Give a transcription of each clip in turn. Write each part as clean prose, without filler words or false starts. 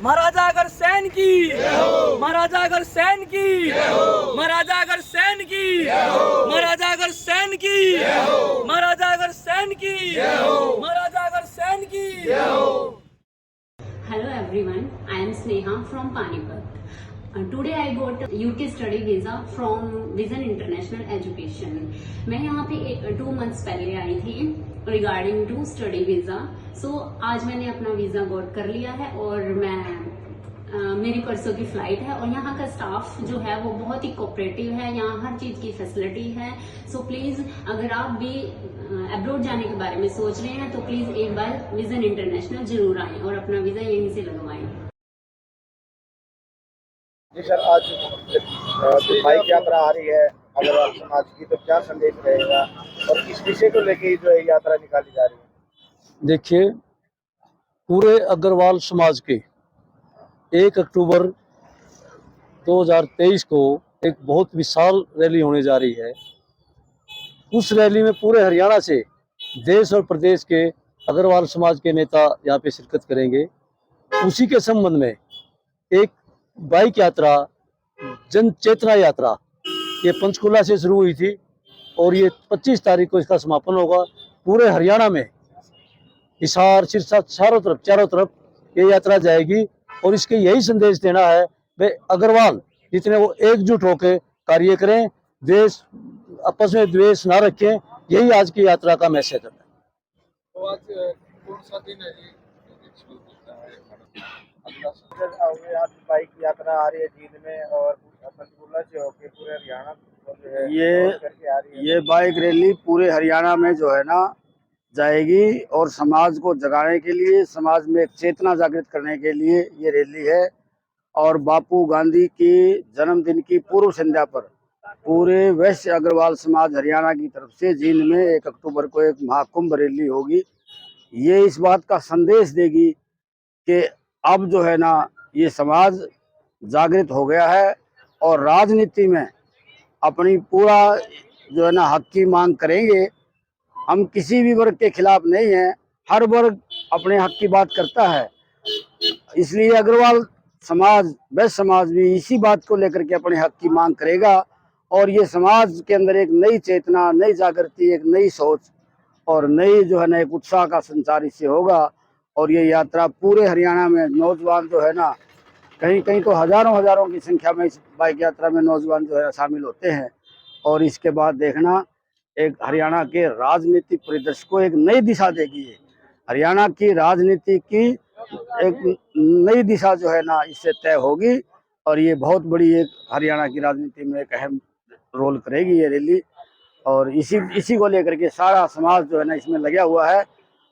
महाराजा अग्रसेन की, महाराजा अग्रसेन की, महाराजा अग्रसेन की, महाराजा अग्रसेन की, महाराजा अग्रसेन की, महाराजा अग्रसेन की। Hello everyone, I am Sneha from Panipat. Today I got UK study visa from Vision International Education. मैं यहाँ पे 2 months पहले आई थी regarding to study visa. So आज मैंने अपना वीजा गॉट कर लिया है और मेरी परसों की फ्लाइट है और यहाँ का स्टाफ जो है वो बहुत ही कोऑपरेटिव है, यहाँ हर चीज की फैसिलिटी है। सो प्लीज अगर आप भी अब्रॉड जाने के बारे में सोच रहे हैं तो प्लीज एक बार विजन इंटरनेशनल जरूर आएं और अपना वीजा यहीं से लगवाएं। जी सर, आज जो बाइक यात्रा आ रही है अग्रवाल समाज की, तो क्या संदेश रहेगा और किस विषय को लेकर जो है यात्रा निकाली जा रही है? देखिए, पूरे अग्रवाल समाज के 1 अक्टूबर 2023 को एक बहुत विशाल रैली होने जा रही है। उस रैली में पूरे हरियाणा से, देश और प्रदेश के अग्रवाल समाज के नेता यहाँ पे शिरकत करेंगे। उसी के संबंध में एक बाइक यात्रा, जन चेतना यात्रा, ये पंचकुला से शुरू हुई थी और ये 25 तारीख को इसका समापन होगा। पूरे हरियाणा में हिसार, सिरसा, चारों तरफ ये यात्रा जाएगी और इसके यही संदेश देना है वे अग्रवाल जितने वो एकजुट होकर कार्य करें, देश आपस में द्वेष ना रखें, यही आज की यात्रा का मैसेज है। तो आज कौन सा दिन है जी? आज बाइक यात्रा आ रही है जींद में और पंचकुला से होकर पूरे हरियाणा करके आ रही है। ये बाइक रैली पूरे हरियाणा में जो है ना जाएगी और समाज को जगाने के लिए, समाज में एक चेतना जागृत करने के लिए ये रैली है। और बापू गांधी की जन्मदिन की पूर्व संध्या पर पूरे वैश्य अग्रवाल समाज हरियाणा की तरफ से जींद में 1 अक्टूबर को एक महाकुंभ रैली होगी। ये इस बात का संदेश देगी कि अब जो है ना ये समाज जागृत हो गया है और राजनीति में अपनी पूरा जो है ना हक की मांग करेंगे। हम किसी भी वर्ग के खिलाफ नहीं हैं, हर वर्ग अपने हक की बात करता है। इसलिए अग्रवाल समाज, वैश्य समाज भी इसी बात को लेकर के अपने हक की मांग करेगा और ये समाज के अंदर एक नई चेतना, नई जागृति, एक नई सोच और नई जो है ना एक उत्साह का संचार इससे होगा। और ये यात्रा पूरे हरियाणा में नौजवान जो है ना, कहीं कहीं तो हजारों की संख्या में इस बाइक यात्रा में नौजवान जो है शामिल होते हैं। और इसके बाद देखना, एक हरियाणा के राजनीतिक परिदृश्य को एक नई दिशा देगी। हरियाणा की राजनीति की एक नई दिशा जो है ना इससे तय होगी और ये बहुत बड़ी एक हरियाणा की राजनीति में एक अहम रोल करेगी ये रैली। और इसी को लेकर के सारा समाज जो है ना इसमें लगा हुआ है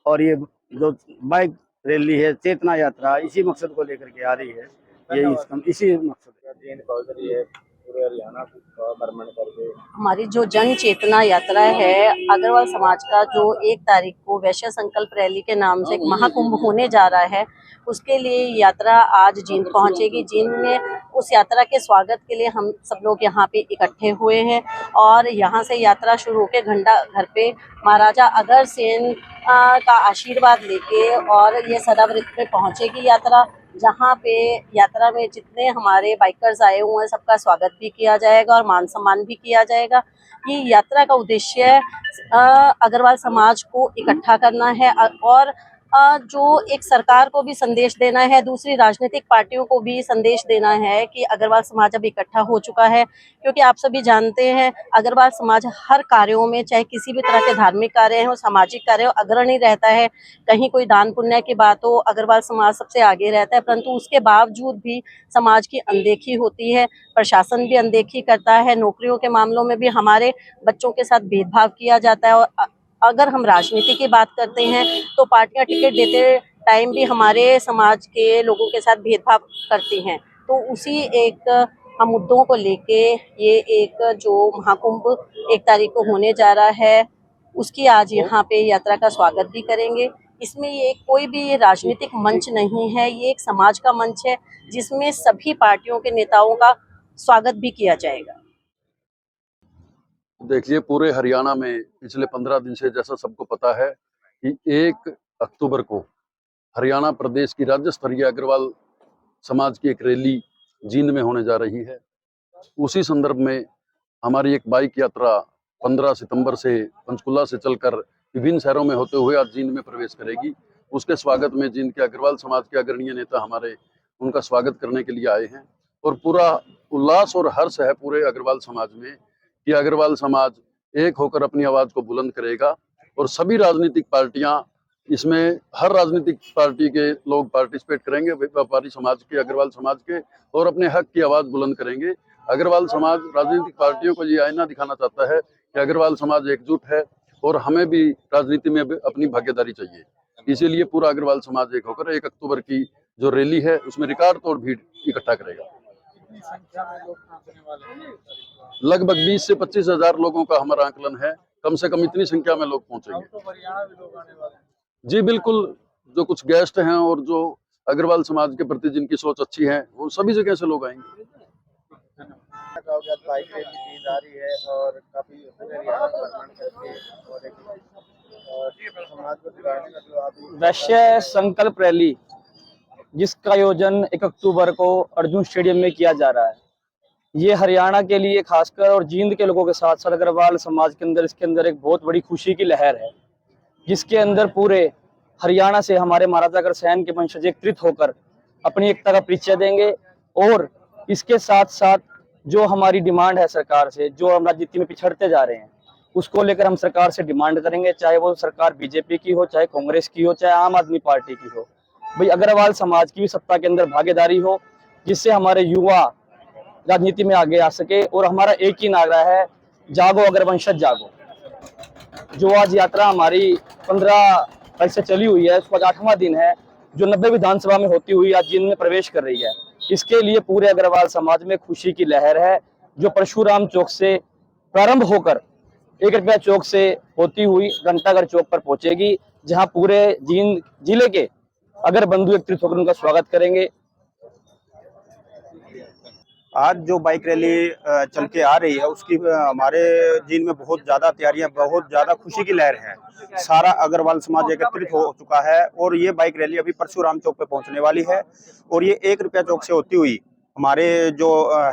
और ये जो बाइक रैली है, चेतना यात्रा, इसी मकसद को लेकर के आ रही है। यही इसी मकसद पूरे हरियाणा को भ्रमण करके हमारी जो जन चेतना यात्रा है अग्रवाल समाज का, जो 1 तारीख को वैश्य संकल्प रैली के नाम से एक महाकुंभ होने जा रहा है, उसके लिए यात्रा आज जींद पहुंचेगी। जींद में उस यात्रा के स्वागत के लिए हम सब लोग यहाँ पे इकट्ठे हुए हैं और यहाँ से यात्रा शुरू होकर घंटा घर पे महाराजा अग्रसेन का आशीर्वाद लेके और ये सदावृत्त पे पहुंचेगी यात्रा, जहाँ पे यात्रा में जितने हमारे बाइकर्स आए हुए हैं सबका स्वागत भी किया जाएगा और मान सम्मान भी किया जाएगा। ये यात्रा का उद्देश्य अग्रवाल समाज को इकट्ठा करना है और जो एक सरकार को भी संदेश देना है, दूसरी राजनीतिक पार्टियों को भी संदेश देना है कि अग्रवाल समाज अब इकट्ठा हो चुका है। क्योंकि आप सभी जानते हैं अग्रवाल समाज हर कार्यों में, चाहे किसी भी तरह के धार्मिक कार्य हो, सामाजिक कार्य हो, अग्रणी रहता है। कहीं कोई दान पुण्य की बात हो, अग्रवाल समाज सबसे आगे रहता है, परंतु उसके बावजूद भी समाज की अनदेखी होती है, प्रशासन भी अनदेखी करता है। नौकरियों के मामलों में भी हमारे बच्चों के साथ भेदभाव किया जाता है। और अगर हम राजनीति की बात करते हैं तो पार्टियां टिकट देते टाइम भी हमारे समाज के लोगों के साथ भेदभाव करती हैं। तो उसी एक हम मुद्दों को लेके ये एक जो महाकुंभ 1 तारीख को होने जा रहा है, उसकी आज यहाँ पे यात्रा का स्वागत भी करेंगे। इसमें ये कोई भी राजनीतिक मंच नहीं है, ये एक समाज का मंच है जिसमें सभी पार्टियों के नेताओं का स्वागत भी किया जाएगा। देखिए, पूरे हरियाणा में पिछले 15 दिन से, जैसा सबको पता है कि 1 अक्टूबर को हरियाणा प्रदेश की राज्य स्तरीय अग्रवाल समाज की एक रैली जींद में होने जा रही है। उसी संदर्भ में हमारी एक बाइक यात्रा 15 सितंबर से पंचकुला से चलकर विभिन्न शहरों में होते हुए आज जींद में प्रवेश करेगी। उसके स्वागत में जींद के अग्रवाल समाज के अग्रणीय नेता हमारे उनका स्वागत करने के लिए आए हैं और पूरा उल्लास और हर्ष है पूरे अग्रवाल समाज में कि अग्रवाल समाज एक होकर अपनी आवाज को बुलंद करेगा और सभी राजनीतिक पार्टियां इसमें, हर राजनीतिक पार्टी के लोग पार्टिसिपेट करेंगे, व्यापारी समाज के, अग्रवाल समाज के, और अपने हक की आवाज बुलंद करेंगे। अग्रवाल समाज राजनीतिक पार्टियों को ये आईना दिखाना चाहता है कि अग्रवाल समाज एकजुट है और हमें भी राजनीति में अपनी भागीदारी चाहिए। इसीलिए पूरा अग्रवाल समाज एक होकर 1 अक्टूबर की जो रैली है उसमें रिकॉर्ड तोड़ भीड़ इकट्ठा करेगा। लगभग 20 से 25 हजार लोगों का हमारा आकलन है। कम से कम इतनी संख्या में लोग पहुंचेंगे। जी बिल्कुल, जो कुछ गेस्ट हैं और जो अग्रवाल समाज के प्रति जिनकी सोच अच्छी है वो सभी जगह से लोग आएंगे। बाइक रैली की जा रही है और काफी हरियाणा भ्रमण करके और एक समाज को दिखाने का जो आप वैश्य संकल्प रैली जिसका आयोजन 1 अक्टूबर को अर्जुन स्टेडियम में किया जा रहा है, ये हरियाणा के लिए खासकर और जींद के लोगों के साथ साथ अग्रवाल समाज के अंदर इसके अंदर एक बहुत बड़ी खुशी की लहर है, जिसके अंदर पूरे हरियाणा से हमारे महाराजा अग्रसेन के वंशज एकत्रित होकर अपनी एकता का परिचय देंगे। और इसके साथ साथ जो हमारी डिमांड है सरकार से, जो हम राजनीति में पिछड़ते जा रहे हैं, उसको लेकर हम सरकार से डिमांड करेंगे, चाहे वो सरकार बीजेपी की हो, चाहे कांग्रेस की हो, चाहे आम आदमी पार्टी की हो। भाई अग्रवाल समाज की भी सत्ता के अंदर भागीदारी हो, जिससे हमारे युवा राजनीति में आगे आ सके। और हमारा एक ही नारा है, जागो अग्रवंशज जागो। जो आज यात्रा हमारी 15 तारीख से चली हुई है, उसका 8वां दिन है, जो 90 विधानसभा में होती हुई आज जींद में प्रवेश कर रही है। इसके लिए पूरे अग्रवाल समाज में खुशी की लहर है, जो परशुराम चौक से प्रारंभ होकर 1 रुपया चौक से होती हुई घंटाघर चौक पर पहुंचेगी, जहां पूरे जींद जिले के अगर बंधु एकत्रित होकर उनका स्वागत करेंगे। आज जो बाइक रैली चल के आ रही है उसकी हमारे जींद में बहुत ज्यादा तैयारियां, बहुत ज्यादा खुशी की लहर है। सारा अग्रवाल समाज एकत्रित हो चुका है और ये बाइक रैली अभी परशुराम चौक पे पहुंचने वाली है और ये 1 रुपया चौक से होती हुई हमारे जो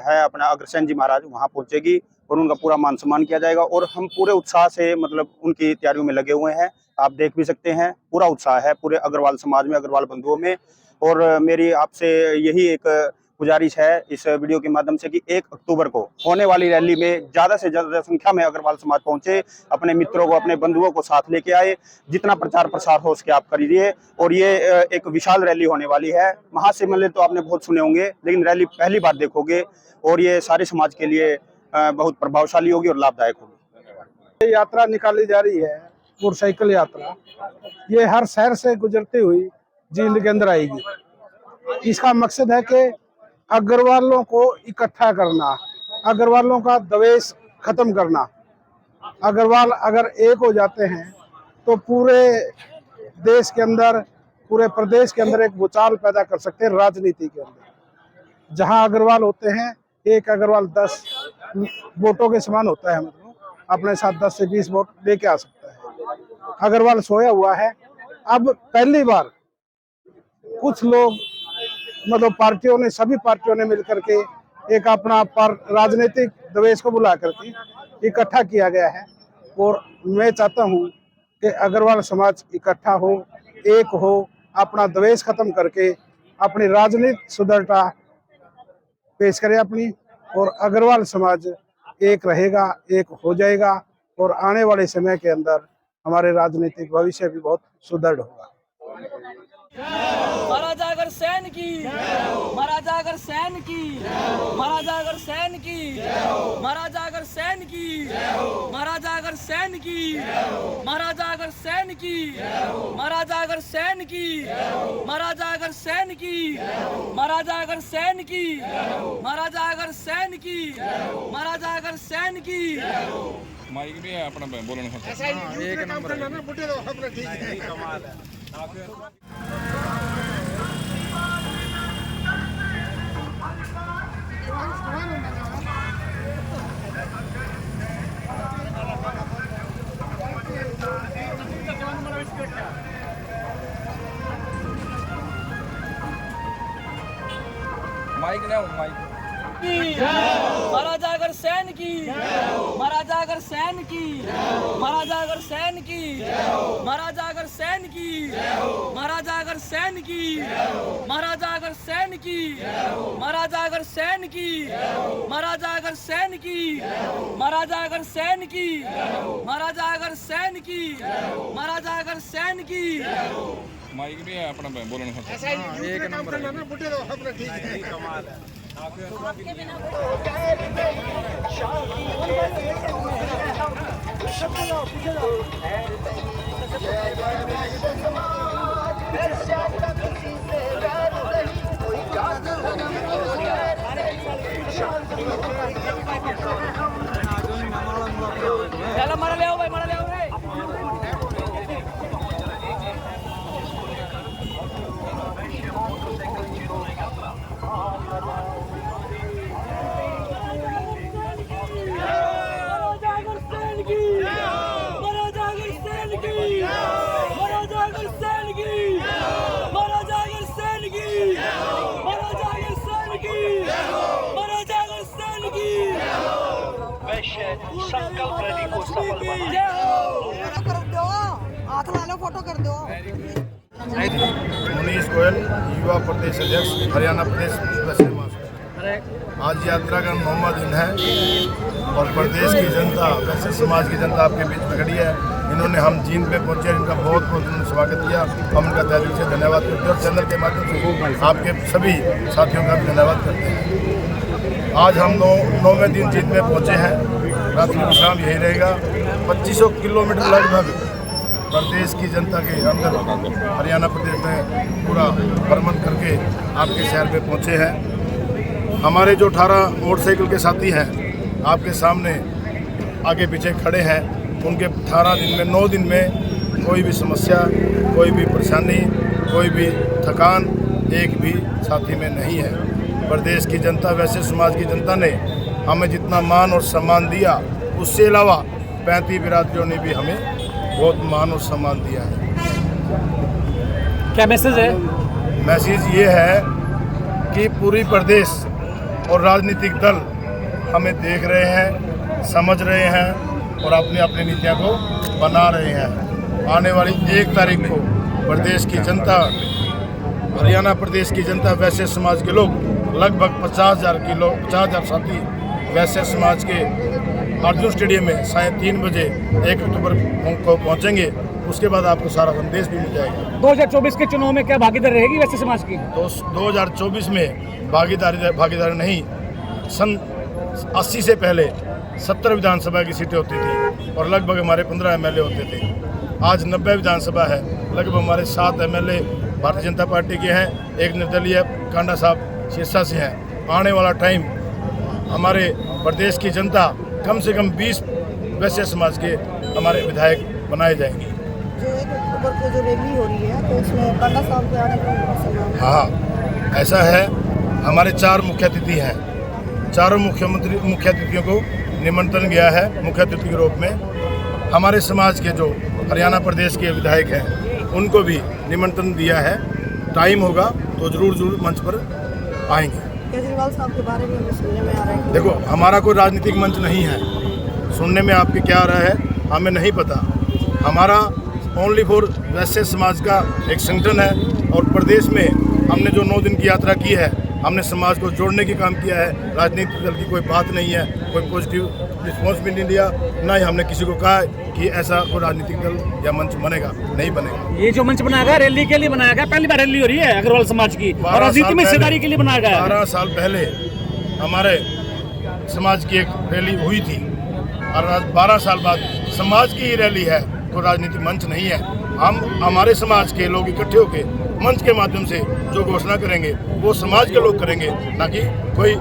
है अपना अग्रसेन जी महाराज वहां पहुंचेगी और उनका पूरा मान सम्मान किया जाएगा। और हम पूरे उत्साह से मतलब उनकी तैयारियों में लगे हुए हैं, आप देख भी सकते हैं, पूरा उत्साह है पूरे अग्रवाल समाज में, अग्रवाल बंधुओं में। और मेरी आपसे यही एक गुजारिश है इस वीडियो के माध्यम से कि 1 अक्टूबर को होने वाली रैली में ज्यादा से ज्यादा संख्या में अग्रवाल समाज पहुंचे, अपने मित्रों को, अपने बंधुओं को साथ लेके आए, जितना प्रचार प्रसार हो उसके आप करिए। और ये एक विशाल रैली होने वाली है। महाशिमले तो आपने बहुत सुने होंगे, लेकिन रैली पहली बार देखोगे और ये सारे समाज के लिए बहुत प्रभावशाली होगी और लाभदायक होगी। यात्रा निकाली जा रही है, मोटरसाइकिल यात्रा, ये हर शहर से गुजरती हुई जींद के अंदर आएगी। इसका मकसद है कि अग्रवालों को इकट्ठा करना, अग्रवालों का द्वेष खत्म करना। अग्रवाल अगर एक हो जाते हैं तो पूरे देश के अंदर, पूरे प्रदेश के अंदर एक भूचाल पैदा कर सकते हैं राजनीति के अंदर। जहां अग्रवाल होते हैं, एक अग्रवाल 10 वोटों के समान होता है, मतलब अपने साथ 10 से 20 वोट लेके आ सकता है। अग्रवाल सोया हुआ है। अब पहली बार कुछ लोग मतलब पार्टियों ने, सभी पार्टियों ने मिलकर के एक अपना राजनीतिक द्वेष को बुला करके इकट्ठा किया गया है। और मैं चाहता हूं कि अग्रवाल समाज इकट्ठा हो, एक हो, अपना द्वेष खत्म करके अपनी राजनीतिक सुदृढ़ता पेश करे अपनी, और अग्रवाल समाज एक रहेगा, एक हो जाएगा और आने वाले समय के अंदर हमारे राजनीतिक भविष्य भी बहुत सुदृढ़ होगा। महाराजा अग्रसेन की, महाराजा अग्रसेन की, महाराजा अग्रसेन की, महाराजा अग्रसेन की, महाराजा अग्रसेन की, महाराजा अग्रसेन की, महाराजा अग्रसेन की, महाराजा अग्रसेन की, महाराजा अग्रसेन की, महाराजा अग्रसेन की, महाराजा अग्रसेन की। माइक भी है अपना बोलने का। एक नंबर माइक ले माइक महाराजा अग्रसेन की, महाराजा अग्रसेन की, महाराजा अग्रसेन की, महाराजा अग्रसेन की, महाराजा अग्रसेन की, महाराजा अग्रसेन की, महाराजा अग्रसेन की, महाराजा अग्रसेन की, महाराजा अग्रसेन की, महाराजा अग्रसेन की, महाराजा अग्रसेन की। माइक भी है अपना बोलने एक नंबर मारा ले आओ भाई, मारा ले आओ भाई। संकल्प रैली को सफल हाथ ला लो, फोटो कर दो। मुनीश गोयल, युवा प्रदेश अध्यक्ष, हरियाणा प्रदेश वैश्य महासंघ। आज यात्रा का 9वां दिन है और प्रदेश की जनता, वैश्य समाज की जनता आपके बीच में खड़ी है। इन्होंने हम जींद पे पहुंचे, इनका बहुत बहुत उन्होंने स्वागत किया। हम उनका तहे दिल से धन्यवाद करते हैं और चैनल के माध्यम से आपके सभी साथियों का भी धन्यवाद करते हैं। आज हम 9वें दिन जींद में पहुंचे हैं। रात्रि विश्राम यही रहेगा। 2500 किलोमीटर लगभग प्रदेश की जनता के अंदर हरियाणा प्रदेश में पूरा भ्रमण करके आपके शहर में पहुंचे हैं। हमारे जो 18 मोटरसाइकिल के साथी हैं आपके सामने आगे पीछे खड़े हैं, उनके 18 दिन में 9 दिन में कोई भी समस्या, कोई भी परेशानी, कोई भी थकान एक भी साथी में नहीं है। प्रदेश की जनता, वैश्य समाज की जनता ने हमें जितना मान और सम्मान दिया, उससे अलावा 35 बिरादरियों ने भी हमें बहुत मान और सम्मान दिया है। क्या मैसेज है? मैसेज ये है कि पूरी प्रदेश और राजनीतिक दल हमें देख रहे हैं, समझ रहे हैं और अपनी अपनी नीतियां को बना रहे हैं। आने वाली 1 तारीख को प्रदेश की जनता, हरियाणा प्रदेश की जनता, वैश्य समाज के लोग लगभग 50,000 साथी वैश्य समाज के अर्जुन स्टेडियम में 3:30 बजे 1 अक्टूबर को पहुंचेंगे। उसके बाद आपको सारा संदेश भी मिल जाएगा। 2024 के चुनाव में क्या भागीदारी रहेगी वैश्य समाज की? 2024 में भागीदारी नहीं, सन 80 से पहले 70 विधानसभा की सीटें होती थी और लगभग हमारे 15 एमएलए होते थे। आज 90 विधानसभा है, लगभग हमारे 7 एमएलए भारतीय जनता पार्टी के हैं, एक निर्दलीय कांडा साहब सिरसा से हैं। आने वाला टाइम हमारे प्रदेश की जनता कम से कम 20 वैश्य समाज के हमारे विधायक बनाए जाएंगे। जो 1 अक्टूबर को जो रैली हो रही है तो उसमें कांडा साहब के आने का हाँ, ऐसा है। हमारे 4 मुख्य अतिथि हैं, चारों मुख्य अतिथियों को निमंत्रण गया है मुख्य अतिथि के रूप में। हमारे समाज के जो हरियाणा प्रदेश के विधायक हैं उनको भी निमंत्रण दिया है। टाइम होगा तो जरूर मंच पर आएंगे। केजरीवाल साहब के बारे में सुनने में आ रहा है। देखो, हमारा कोई राजनीतिक मंच नहीं है, सुनने में आपके क्या आ रहा है हमें नहीं पता। हमारा ओनली फॉर वैश्य समाज का एक संगठन है और प्रदेश में हमने जो 9 दिन की यात्रा की है, हमने समाज को जोड़ने की काम किया है। राजनीतिक दल की कोई बात नहीं है, कोई पॉजिटिव रिस्पॉन्स भी नहीं लिया, ना ही हमने किसी को कहा कि ऐसा कोई राजनीतिक दल या मंच बनेगा, नहीं बनेगा। ये जो मंच बनाया गया रैली के लिए बनाया गया, पहली बार रैली हो रही है अग्रवाल समाज की और राजनीति में हिस्सेदारी के लिए बनाया गया। 12 साल पहले हमारे समाज की एक रैली हुई थी और आज 12 साल बाद समाज की ही रैली है, कोई राजनीतिक मंच नहीं है। हम हमारे समाज के लोग इकट्ठे होकर मंच के माध्यम से जो घोषणा करेंगे वो समाज के लोग करेंगे, ना कि कोई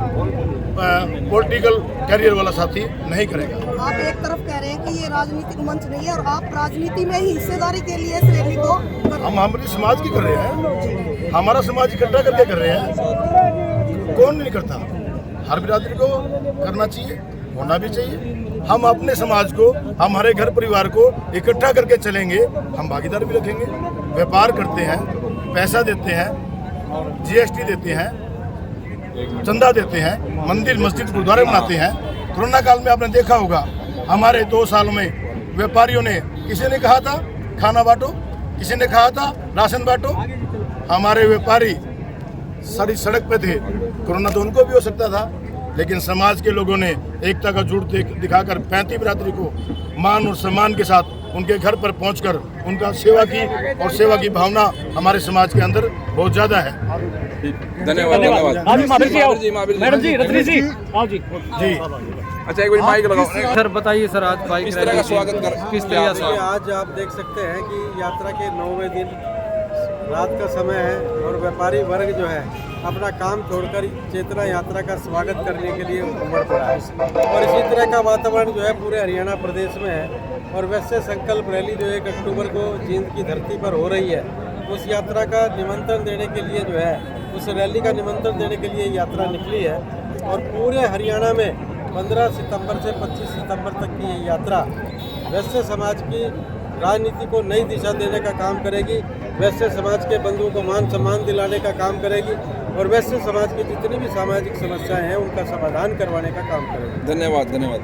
पॉलिटिकल कैरियर वाला साथी नहीं करेगा। आप एक तरफ कह रहे हैं कि ये राजनीतिक मंच नहीं है और आप राजनीति में ही हिस्सेदारी के लिए इस रैली को हम हमारे समाज की कर रहे हैं, हमारा समाज इकट्ठा करके कर रहे हैं। कौन नहीं करता? हर बिरादरी को करना चाहिए, होना भी चाहिए। हम अपने समाज को, हमारे घर परिवार को इकट्ठा करके चलेंगे, हम भागीदार भी रखेंगे। व्यापार करते हैं, पैसा देते हैं, GST देते हैं, चंदा देते हैं, मंदिर मस्जिद गुरुद्वारे बनाते हैं। कोरोना काल में आपने देखा होगा, हमारे 2 साल में व्यापारियों ने, किसी ने कहा था खाना बांटो, किसी ने कहा था राशन बांटो। हमारे व्यापारी सारी सड़क पे थे। कोरोना तो उनको भी हो सकता था, लेकिन समाज के लोगों ने एकता का जुट दिखाकर 35 बिरादरी को मान और सम्मान के साथ उनके घर पर पहुंचकर उनका सेवा की, और सेवा की भावना हमारे समाज के अंदर बहुत ज़्यादा है। धन्यवाद मैडम जी, रजनी जी, आओ जी। जी, अच्छा, एक मिनट माइक लगाओ सर बताइए सर, आज बाइक किस तरह का स्वागत कर किस तरह से? आज आप देख सकते हैं कि यात्रा के 9वें दिन रात का समय है और व्यापारी वर्ग जो है अपना काम छोड़कर चेतना यात्रा का स्वागत करने के लिए उमड़ पड़ा है। और इसी तरह का वातावरण जो है पूरे हरियाणा प्रदेश में है। और वैसे संकल्प रैली जो 1 अक्टूबर को जींद की धरती पर हो रही है, उस यात्रा का निमंत्रण देने के लिए जो है, उस रैली का निमंत्रण देने के लिए यात्रा निकली है। और पूरे हरियाणा में 15 सितंबर से 25 सितंबर तक की ये यात्रा वैश्य समाज की राजनीति को नई दिशा देने का काम करेगी, वैश्य समाज के बंधुओं को मान सम्मान दिलाने का काम करेगी और वैश्य समाज की जितनी भी सामाजिक समस्याएं हैं उनका समाधान करवाने का काम करेगी। धन्यवाद धन्यवाद।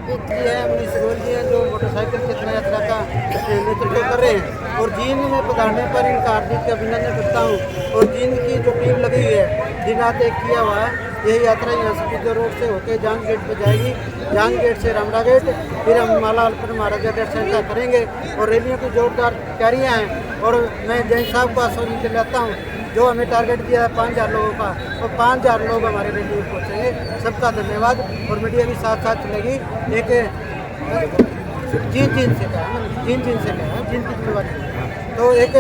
जो मोटरसाइकिल चेतना यात्रा का नेतृत्व कर रहे हैं और जींद में पधारने पर इनका हार्दिक अभिनंदन करता हूँ। और जींद की जो टीम लगी हुई है, दिन रात एक किया हुआ है, यही यात्रा यहाँ से बुद्ध रोड से होकर जांग गेट पर जाएगी, जांग गेट से रामड़ा गेट, फिर हम माला अलपुर महाराजा गेट से करेंगे। और रैलियों की जोरदार तैयारियाँ हैं। और मैं जैन साहब को आश्वासन दिलाता हूँ, जो हमें टारगेट दिया है 5000 लोगों का, और 5000 लोग हमारे रैली में पहुँचेंगे। सबका धन्यवाद। और मीडिया भी साथ साथ चलेगी। एक जींद से कहा, जींद से कहा, जींद की जिम्मेवारी। तो एक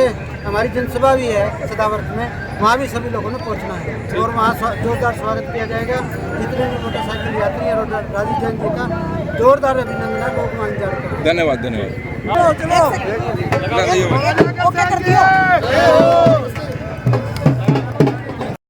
हमारी जनसभा भी है सदावर्त में, वहाँ भी सभी लोगों ने पहुँचना है और वहाँ जोरदार स्वागत किया जाएगा। जितने भी मोटरसाइकिल यात्री हैं और राजीव जैन जी का जोरदार अभिनंदन है, लोग मान जाएगा। धन्यवाद धन्यवाद। चलो